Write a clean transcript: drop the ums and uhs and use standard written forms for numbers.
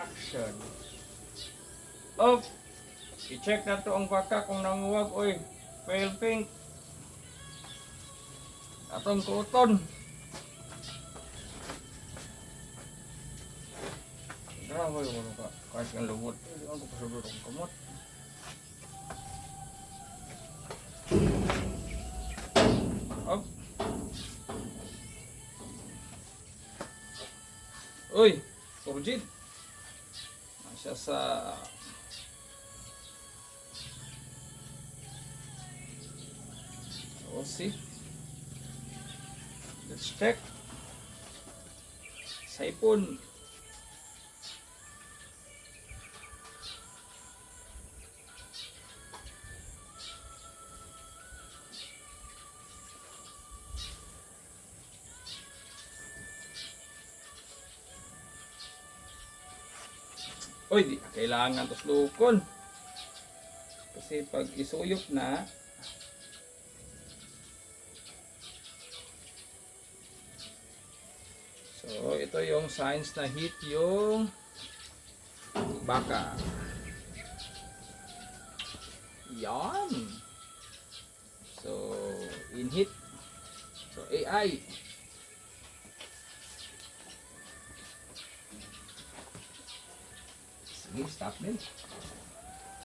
action. Oh, i-check na to ang baka kung nanguwag. Oy, pale pink. Atong kuton. Grabe yung ka. Kahit ang lubot. Ang kapasudod ang kamot. Up. Uy, turgid. Masya sa see. Let's check. Saipon. Uy, di na kailangan tos lukon. Kasi pag isuyok na, so ito yung signs na hit yung baka. Yan. So, in hit. So, AI. Sige, stop din.